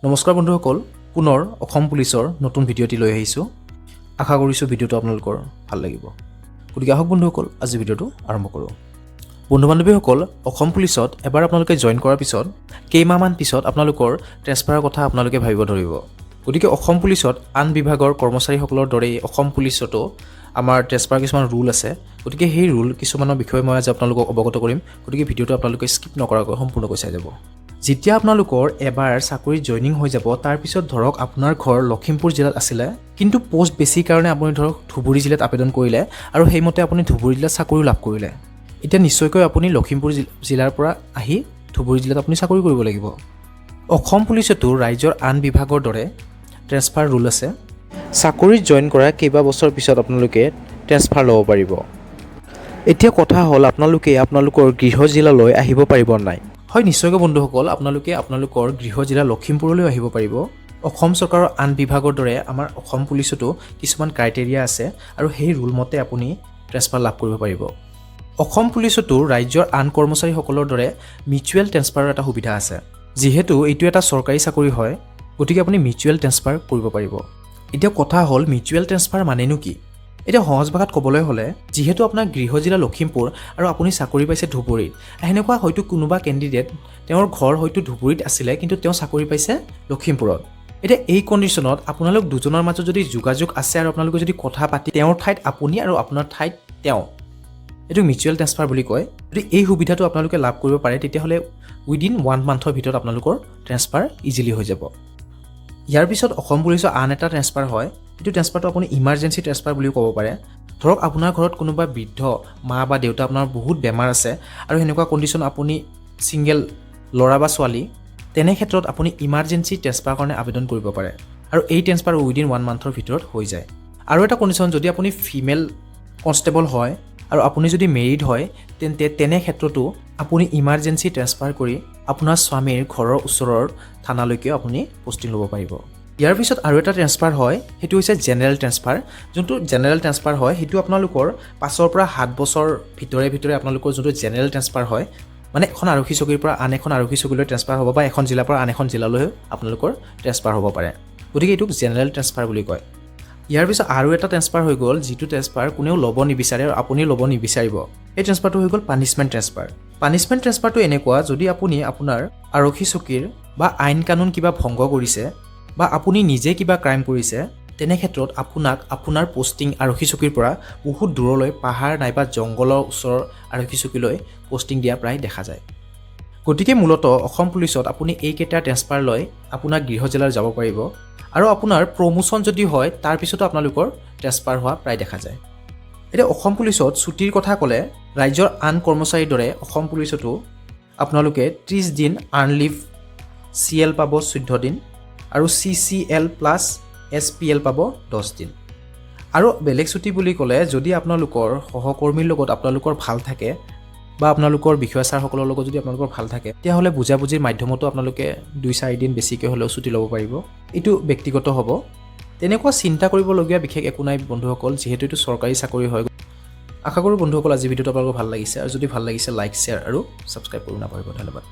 নমস্কাৰ বন্ধুসকল, পুনৰ অসম পুলিচৰ নতুন ভিডিঅ'টি লৈ আহিছোঁ। আশা কৰিছোঁ ভিডিঅ'টো আপোনালোকৰ ভাল লাগিব। গতিকে আহক বন্ধুসকল, আজি ভিডিঅ'টো আৰম্ভ কৰোঁ। বন্ধু বান্ধৱীসকল, অসম পুলিচত এবাৰ আপোনালোকে জইন কৰাৰ পিছত কেইমাহমান পিছত আপোনালোকৰ ট্ৰেন্সফাৰৰ কথা আপোনালোকে ভাবিব ধৰিব। গতিকে অসম পুলিচত আন বিভাগৰ কৰ্মচাৰীসকলৰ দৰেই অসম পুলিচতো আমাৰ ট্ৰেন্সফাৰ কিছুমান ৰুল আছে। গতিকে সেই ৰুল কিছুমানৰ বিষয়ে মই আজি আপোনালোকক অৱগত কৰিম। গতিকে ভিডিঅ'টো আপোনালোকে স্কিপ নকৰাকৈ সম্পূৰ্ণকৈ চাই যাব। যেতিয়া আপোনালোকৰ এবাৰ চাকৰিত জইনিং হৈ যাব, তাৰপিছত ধৰক আপোনাৰ ঘৰ লখিমপুৰ জিলাত আছিলে, কিন্তু পোষ্ট বেছি কাৰণে আপুনি ধৰক ধুবুৰী জিলাত আবেদন কৰিলে আৰু সেইমতে আপুনি ধুবুৰী জিলাত চাকৰি লাভ কৰিলে। এতিয়া নিশ্চয়কৈ আপুনি লখিমপুৰ জিলাৰ পৰা আহি ধুবুৰী জিলাত আপুনি চাকৰি কৰিব লাগিব। অসম পুলিচতো ৰাজ্যৰ আন বিভাগৰ দৰে ট্ৰেন্সফাৰ ৰুল আছে। চাকৰিত জইন কৰা কেইবা বছৰ পিছত আপোনালোকে ট্ৰেন্সফাৰ ল'ব পাৰিব। এতিয়া কথা হ'ল আপোনালোকৰ গৃহ জিলালৈ আহিব পাৰিব নাই। হয়, নিশ্চয়কৈ বন্ধুসকল, আপোনালোকে আপোনালোকৰ গৃহ জিলা লখিমপুৰলৈ আহিব পাৰিব। অসম চৰকাৰৰ আন বিভাগৰ দৰে আমাৰ অসম পুলিচতো কিছুমান ক্ৰাইটেৰিয়া আছে আৰু সেই ৰুল মতে আপুনি ট্ৰেন্সফাৰ লাভ কৰিব পাৰিব। অসম পুলিচতো ৰাজ্যৰ আন কৰ্মচাৰীসকলৰ দৰে মিউচুৱেল ট্ৰেন্সফাৰৰ এটা সুবিধা আছে। যিহেতু এইটো এটা চৰকাৰী চাকৰি হয়, গতিকে আপুনি মিউচুৱেল ট্ৰেন্সফাৰ কৰিব পাৰিব। এতিয়া কথা হ'ল মিউচুৱেল ট্ৰেন্সফাৰ মানেনো কি? এতিয়া সহজ ভাষাত ক'বলৈ হ'লে, যিহেতু আপোনাৰ গৃহ জিলা লখিমপুৰ আৰু আপুনি চাকৰি পাইছে ধুবুৰীত, সেনেকুৱা হয়তো কোনোবা কেণ্ডিডেট তেওঁৰ ঘৰ হয়তো ধুবুৰীত আছিলে, কিন্তু তেওঁ চাকৰি পাইছে লখিমপুৰত। এতিয়া এই কণ্ডিশ্যনত আপোনালোক দুজনৰ মাজত যদি যোগাযোগ আছে আৰু আপোনালোকে যদি কথা পাতি তেওঁৰ ঠাইত আপুনি আৰু আপোনাৰ ঠাইত তেওঁ, এইটো মিউচুৱেল ট্ৰেন্সফাৰ বুলি কয়। যদি এই সুবিধাটো আপোনালোকে লাভ কৰিব পাৰে, তেতিয়াহ'লে উইদিন 1 মান্থৰ ভিতৰত আপোনালোকৰ ট্ৰেন্সফাৰ ইজিলি হৈ যাব। ইয়াৰ পিছত অসম পুলিচৰ আন এটা ট্ৰেন্সফাৰ হয়। এইটো ট্ৰেন্সফাৰটো আপুনি ইমাৰ্জেঞ্চি ট্ৰেন্সফাৰ বুলিও ক'ব পাৰে। ধৰক আপোনাৰ ঘৰত কোনোবা বৃদ্ধ মা বা দেউতা আপোনাৰ বহুত বেমাৰ আছে আৰু সেনেকুৱা কণ্ডিশ্যন আপুনি ছিংগেল ল'ৰা বা ছোৱালী, তেনে ক্ষেত্ৰত আপুনি ইমাৰ্জেঞ্চি ট্ৰেন্সফাৰ কাৰণে আবেদন কৰিব পাৰে আৰু এই ট্ৰেন্সফাৰ উইদিন 1 মান্থৰ ভিতৰত হৈ যায়। আৰু এটা কণ্ডিশ্যন, যদি আপুনি ফিমেল কনষ্টেবল হয় আৰু আপুনি যদি মেৰিড হয়, তেনে ক্ষেত্ৰতো আপুনি ইমাৰ্জেঞ্চি ট্ৰেন্সফাৰ কৰি আপোনাৰ স্বামীৰ ঘৰৰ ওচৰৰ থানালৈকেও আপুনি পষ্টিং ল'ব পাৰিব। ইয়াৰ পিছত আৰু এটা ট্ৰেন্সফাৰ হয়, সেইটো হৈছে জেনেৰেল ট্ৰেন্সফাৰ। যোনটো জেনেৰেল ট্ৰেন্সফাৰ হয়, সেইটো আপোনালোকৰ 5 পৰা 7 বছৰ ভিতৰে আপোনালোকৰ যোনটো জেনেৰেল ট্ৰেন্সফাৰ হয়, মানে এখন আৰক্ষী চকীৰ পৰা আন এখন আৰক্ষী চকীলৈ ট্ৰেন্সফাৰ হ'ব বা এখন জিলাৰ পৰা আন এখন জিলালৈ আপোনালোকৰ ট্ৰেন্সফাৰ হ'ব পাৰে। গতিকে এইটোক জেনেৰেল ট্ৰেন্সফাৰ বুলি কয়। ইয়াৰ পিছত আৰু এটা ট্ৰেন্সফাৰ হৈ গ'ল, যিটো ট্ৰেন্সফাৰ কোনেও ল'ব নিবিচাৰে আৰু আপুনি ল'ব নিবিচাৰিব। এই ট্ৰেন্সফাৰটো হৈ গ'ল পানিছমেণ্ট ট্ৰেন্সফাৰ। পানিছমেণ্ট ট্ৰেন্সফাৰটো এনেকুৱা, যদি আপুনি আপোনাৰ আৰক্ষী চকীৰ বা আইন কানুন কিবা ভংগ কৰিছে বা আপুনি নিজে কিবা ক্ৰাইম কৰিছে, তেনে ক্ষেত্ৰত আপোনাক আপোনাৰ পষ্টিং আৰক্ষী চকীৰ পৰা বহুত দূৰলৈ পাহাৰ নাইবা জংঘলৰ ওচৰৰ আৰক্ষী চকীলৈ পষ্টিং দিয়া প্ৰায় দেখা যায়। গতিকে মূলতঃ অসম পুলিচত আপুনি এইকেইটা ট্ৰেন্সফাৰ লৈ আপোনাৰ গৃহ জিলালৈ যাব পাৰিব আৰু আপোনাৰ প্ৰমোশ্যন যদি হয়, তাৰপিছতো আপোনালোকৰ ট্ৰেন্সফাৰ হোৱা প্ৰায় দেখা যায়। এতিয়া অসম পুলিচত ছুটিৰ কথা ক'লে, ৰাজ্যৰ আন কৰ্মচাৰীৰ দৰে অসম পুলিচতো আপোনালোকে 30 দিন আৰ্ণ লিভ, CL পাব 14 দিন আৰু CCL প্লাছ SPL পাব 10 দিন। আৰু বেলেগ ছুটি বুলি ক'লে, যদি আপোনালোকৰ সহকৰ্মীৰ লগত আপোনালোকৰ ভাল থাকে বা আপোনালোকৰ বিষয়া ছাৰসকলৰ লগত যদি আপোনালোকৰ ভাল থাকে, তেতিয়াহ'লে বুজাবুজিৰ মাধ্যমতো আপোনালোকে 2-4 দিন বেছিকৈ হ'লেও ছুটি ল'ব পাৰিব। এইটো ব্যক্তিগত হ'ব। তেনেকুৱা চিন্তা কৰিবলগীয়া বিশেষ একো নাই বন্ধুসকল, যিহেতু এইটো চৰকাৰী চাকৰি হয়। আশা কৰোঁ বন্ধুসকল আজি ভিডিঅ'টো আপোনালোকৰ ভাল লাগিছে, আৰু যদি ভাল লাগিছে লাইক, শ্বেয়াৰ আৰু ছাবস্ক্ৰাইব কৰিব নাপাহৰিব। ধন্যবাদ।